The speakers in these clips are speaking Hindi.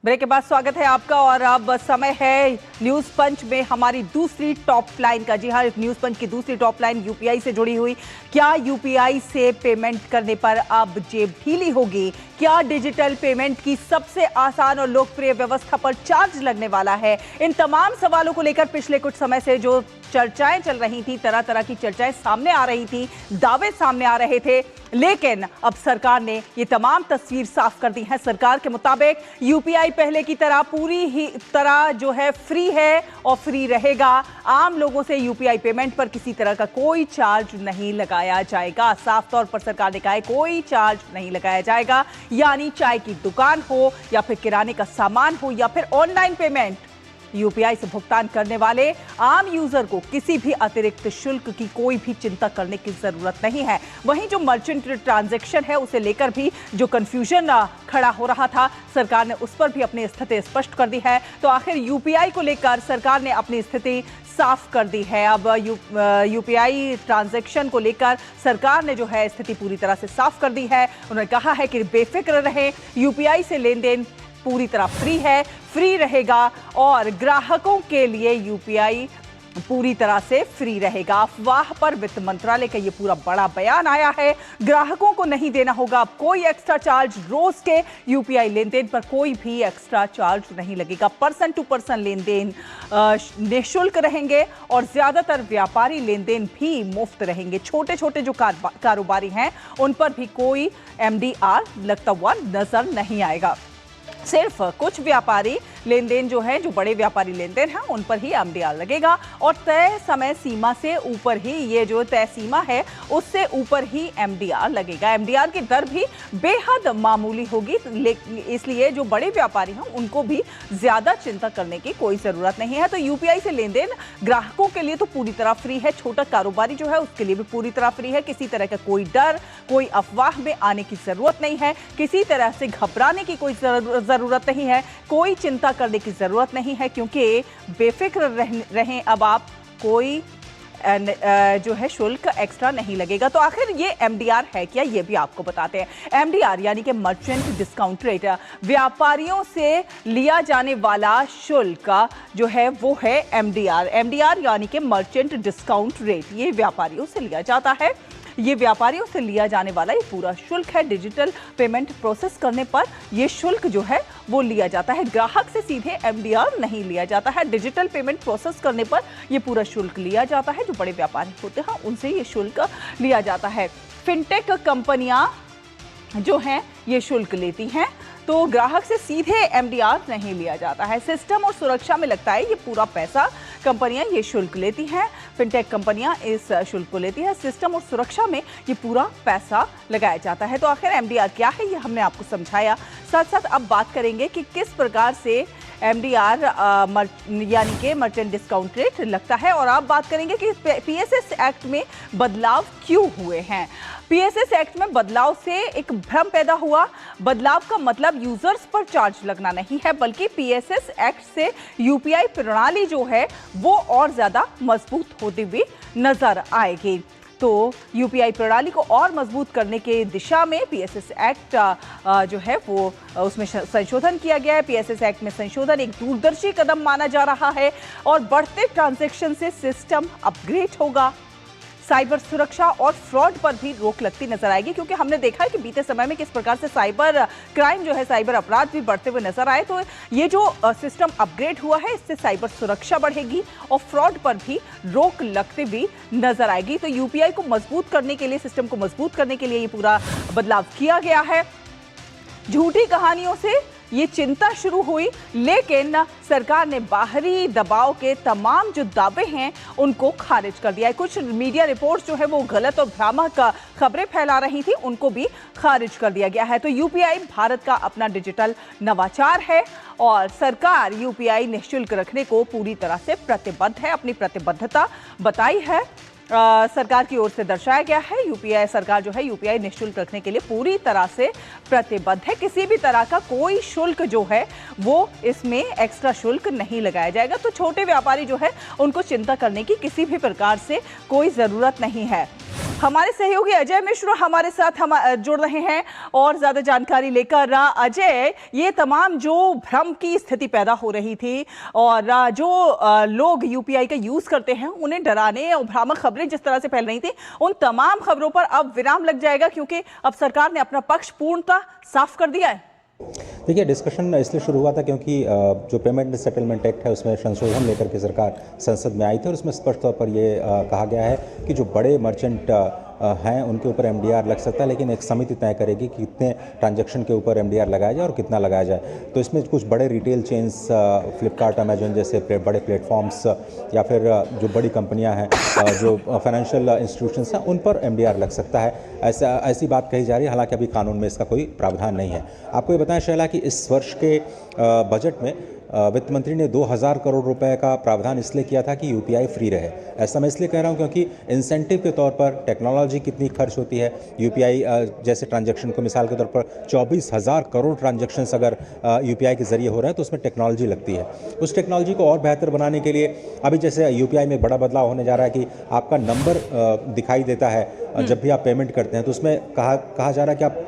ब्रेक के बाद स्वागत है आपका और अब समय है न्यूज पंच में हमारी दूसरी टॉप लाइन का। जी हाँ, न्यूज पंच की दूसरी टॉप लाइन यूपीआई से जुड़ी हुई। क्या यूपीआई से पेमेंट करने पर अब जेब ढीली होगी? क्या डिजिटल पेमेंट की सबसे आसान और लोकप्रिय व्यवस्था पर चार्ज लगने वाला है? इन तमाम सवालों को लेकर पिछले कुछ समय से जो चर्चाएं चल रही थी, तरह तरह की चर्चाएं सामने आ रही थी, दावे सामने आ रहे थे, लेकिन अब सरकार ने ये तमाम तस्वीर साफ कर दी है। सरकार के मुताबिक यूपीआई पहले की तरह पूरी ही तरह जो है फ्री है और फ्री रहेगा। आम लोगों से यूपीआई पेमेंट पर किसी तरह का कोई चार्ज नहीं लगाया जाएगा। साफ तौर पर सरकार ने कहा है कोई चार्ज नहीं लगाया जाएगा, यानी चाय की दुकान हो या फिर किराने का सामान हो या फिर ऑनलाइन पेमेंट, यूपीआई से भुगतान करने वाले आम यूजर को किसी भी अतिरिक्त शुल्क की कोई भी चिंता करने की जरूरत नहीं है। वहीं जो मर्चेंट ट्रांजैक्शन है उसे लेकर भी जो कंफ्यूजन खड़ा हो रहा था, सरकार ने उस पर भी अपनी स्थिति स्पष्ट कर दी है। तो आखिर यूपीआई को लेकर सरकार ने अपनी स्थिति साफ कर दी है। अब यूपीआई ट्रांजैक्शन को लेकर सरकार ने जो है स्थिति पूरी तरह से साफ कर दी है। उन्होंने कहा है कि बेफिक्र रहें, यूपीआई से लेन देन पूरी तरह फ्री है, फ्री रहेगा और ग्राहकों के लिए यूपीआई पूरी तरह से फ्री रहेगा। अफवाह पर वित्त मंत्रालय का ये पूरा बड़ा बयान आया है। ग्राहकों को नहीं देना होगा अब कोई एक्स्ट्रा चार्ज। रोज के यूपीआई लेन देन पर कोई भी एक्स्ट्रा चार्ज नहीं लगेगा। पर्सन टू पर्सन लेन देन निःशुल्क रहेंगे और ज्यादातर व्यापारी लेन देन भी मुफ्त रहेंगे। छोटे छोटे जो कारोबारी हैं उन पर भी कोई एमडीआर लगता हुआ नजर नहीं आएगा। सिर्फ कुछ व्यापारी लेन देन जो है, जो बड़े व्यापारी लेन देन हैं, उन पर ही एमडीआर लगेगा और तय समय सीमा से ऊपर ही, ये जो तय सीमा है उससे ऊपर ही एमडीआर लगेगा। एमडीआर की दर भी बेहद मामूली होगी, इसलिए जो बड़े व्यापारी हैं उनको भी ज्यादा चिंता करने की कोई जरूरत नहीं है। तो यूपीआई से लेन देन ग्राहकों के लिए तो पूरी तरह फ्री है, छोटा कारोबारी जो है उसके लिए भी पूरी तरह फ्री है। किसी तरह का कोई डर, कोई अफवाह में आने की जरूरत नहीं है, किसी तरह से घबराने की कोई जरूरत नहीं है, कोई चिंता करने की जरूरत नहीं है, क्योंकि बेफिक्र रहें अब आप, कोई जो है शुल्क एक्स्ट्रा नहीं लगेगा। तो आखिर ये एमडीआर है क्या, ये भी आपको बताते हैं। एमडीआर यानी कि मर्चेंट डिस्काउंट रेट, व्यापारियों से लिया जाने वाला शुल्क जो है वो है एमडीआर। एमडीआर यानी कि मर्चेंट डिस्काउंट रेट, ये व्यापारियों से लिया जाता है। ये व्यापारियों से लिया जाने वाला ये पूरा शुल्क है। डिजिटल पेमेंट प्रोसेस करने पर ये शुल्क जो है वो लिया जाता है। ग्राहक से सीधे एमडीआर नहीं लिया जाता है। डिजिटल पेमेंट प्रोसेस करने पर ये पूरा शुल्क लिया जाता है। जो बड़े व्यापारी होते हैं उनसे ये शुल्क लिया जाता है। फिनटेक कंपनियां जो हैं ये शुल्क लेती हैं, तो ग्राहक से सीधे एमडीआर नहीं लिया जाता है। सिस्टम और सुरक्षा में लगता है ये पूरा पैसा कंपनियां ये शुल्क लेती हैं। फिनटेक कंपनियां इस शुल्क को लेती है। सिस्टम और सुरक्षा में ये पूरा पैसा लगाया जाता है। तो आखिर एमडीआर क्या है, ये हमने आपको समझाया। साथ साथ अब बात करेंगे कि किस प्रकार से एमडीआर यानी कि मर्चेंट डिस्काउंट रेट लगता है, और आप बात करेंगे कि पीएसएस एक्ट में बदलाव क्यों हुए हैं। पीएसएस एक्ट में बदलाव से एक भ्रम पैदा हुआ। बदलाव का मतलब यूजर्स पर चार्ज लगना नहीं है, बल्कि पीएसएस एक्ट से यूपीआई प्रणाली जो है वो और ज्यादा मजबूत होती हुई नजर आएगी। तो यूपीआई प्रणाली को और मजबूत करने के दिशा में पीएसएस एक्ट जो है वो उसमें संशोधन किया गया है। पीएसएस एक्ट में संशोधन एक दूरदर्शी कदम माना जा रहा है और बढ़ते ट्रांजैक्शन से सिस्टम अपग्रेड होगा। साइबर सुरक्षा और फ्रॉड पर भी रोक लगती नजर आएगी, क्योंकि हमने देखा है कि बीते समय में किस प्रकार से साइबर क्राइम जो है, साइबर अपराध भी बढ़ते हुए नजर आए। तो ये जो सिस्टम अपग्रेड हुआ है इससे साइबर सुरक्षा बढ़ेगी और फ्रॉड पर भी रोक लगते हुए नजर आएगी। तो यूपीआई को मजबूत करने के लिए, सिस्टम को मजबूत करने के लिए ये पूरा बदलाव किया गया है। झूठी कहानियों से ये चिंता शुरू हुई, लेकिन सरकार ने बाहरी दबाव के तमाम जो दावे हैं उनको खारिज कर दिया है। कुछ मीडिया रिपोर्ट्स जो है वो गलत और भ्रामक खबरें फैला रही थी, उनको भी खारिज कर दिया गया है। तो यूपीआई भारत का अपना डिजिटल नवाचार है और सरकार यूपीआई निःशुल्क रखने को पूरी तरह से प्रतिबद्ध है। अपनी प्रतिबद्धता बताई है, सरकार की ओर से दर्शाया गया है। यूपीआई सरकार जो है यूपीआई निःशुल्क रखने के लिए पूरी तरह से प्रतिबद्ध है। किसी भी तरह का कोई शुल्क जो है वो इसमें एक्स्ट्रा शुल्क नहीं लगाया जाएगा। तो छोटे व्यापारी जो है उनको चिंता करने की किसी भी प्रकार से कोई ज़रूरत नहीं है। हमारे सहयोगी अजय मिश्र हमारे साथ हम जुड़ रहे हैं और ज्यादा जानकारी लेकर। अजय, ये तमाम जो भ्रम की स्थिति पैदा हो रही थी और जो लोग यूपीआई का यूज करते हैं उन्हें डराने और भ्रामक खबरें जिस तरह से फैल रही थी, उन तमाम खबरों पर अब विराम लग जाएगा क्योंकि अब सरकार ने अपना पक्ष पूर्णतः साफ कर दिया है। देखिए, डिस्कशन इसलिए शुरू हुआ था क्योंकि जो पेमेंट सेटलमेंट एक्ट है उसमें संशोधन लेकर के सरकार संसद में आई थी और उसमें स्पष्ट तौर पर ये कहा गया है कि जो बड़े मर्चेंट हैं उनके ऊपर एमडीआर लग सकता है, लेकिन एक समिति तय करेगी कि कितने ट्रांजैक्शन के ऊपर एमडीआर लगाया जाए और कितना लगाया जाए। तो इसमें कुछ बड़े रिटेल चेन्स, फ्लिपकार्ट, अमेजन जैसे बड़े प्लेटफॉर्म्स या फिर जो बड़ी कंपनियां हैं, जो फाइनेंशियल इंस्टीट्यूशंस हैं, उन पर एमडीआर लग सकता है। ऐसी बात कही जा रही है, हालांकि अभी कानून में इसका कोई प्रावधान नहीं है। आपको ये बताएं शैला कि इस वर्ष के बजट में वित्त मंत्री ने 2000 करोड़ रुपए का प्रावधान इसलिए किया था कि यूपीआई फ्री रहे। ऐसा मैं इसलिए कह रहा हूं क्योंकि इंसेंटिव के तौर पर टेक्नोलॉजी कितनी खर्च होती है। यूपीआई जैसे ट्रांजैक्शन को मिसाल के तौर पर 24,000 करोड़ ट्रांजैक्शंस अगर यूपीआई के जरिए हो रहे हैं तो उसमें टेक्नोलॉजी लगती है। उस टेक्नोलॉजी को और बेहतर बनाने के लिए अभी जैसे यूपीआई में बड़ा बदलाव होने जा रहा है कि आपका नंबर दिखाई देता है जब भी आप पेमेंट करते हैं, तो उसमें कहा जा रहा है कि आप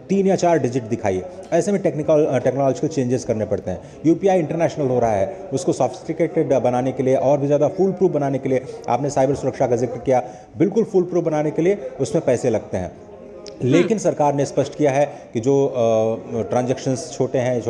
3 या 4 डिजिट दिखाइए। ऐसे में टेक्नोलॉजिकल चेंजेस करने पड़ते हैं। यूपीआई इंटरनेशनल हो रहा है, उसको सॉफिस्टिकेटेड बनाने के लिए और भी ज़्यादा फुल प्रूफ बनाने के लिए, आपने साइबर सुरक्षा का जिक्र किया, बिल्कुल फुल प्रूफ बनाने के लिए उसमें पैसे लगते हैं। लेकिन सरकार ने स्पष्ट किया है कि जो ट्रांजैक्शंस छोटे हैं,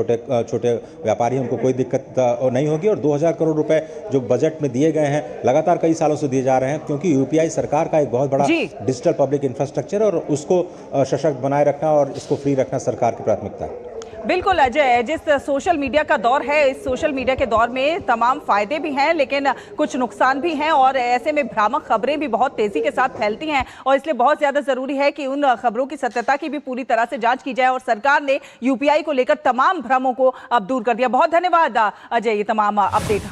छोटे व्यापारी हैं, उनको कोई दिक्कत नहीं होगी। और 2000 करोड़ रुपए जो बजट में दिए गए हैं, लगातार कई सालों से दिए जा रहे हैं, क्योंकि यूपीआई सरकार का एक बहुत बड़ा डिजिटल पब्लिक इंफ्रास्ट्रक्चर और उसको सशक्त बनाए रखना और इसको फ्री रखना सरकार की प्राथमिकता है। बिल्कुल अजय, जिस सोशल मीडिया का दौर है, इस सोशल मीडिया के दौर में तमाम फायदे भी हैं लेकिन कुछ नुकसान भी हैं और ऐसे में भ्रामक खबरें भी बहुत तेजी के साथ फैलती हैं और इसलिए बहुत ज्यादा जरूरी है कि उन खबरों की सत्यता की भी पूरी तरह से जांच की जाए और सरकार ने यूपीआई को लेकर तमाम भ्रमों को अब दूर कर दिया। बहुत धन्यवाद अजय, ये तमाम अपडेट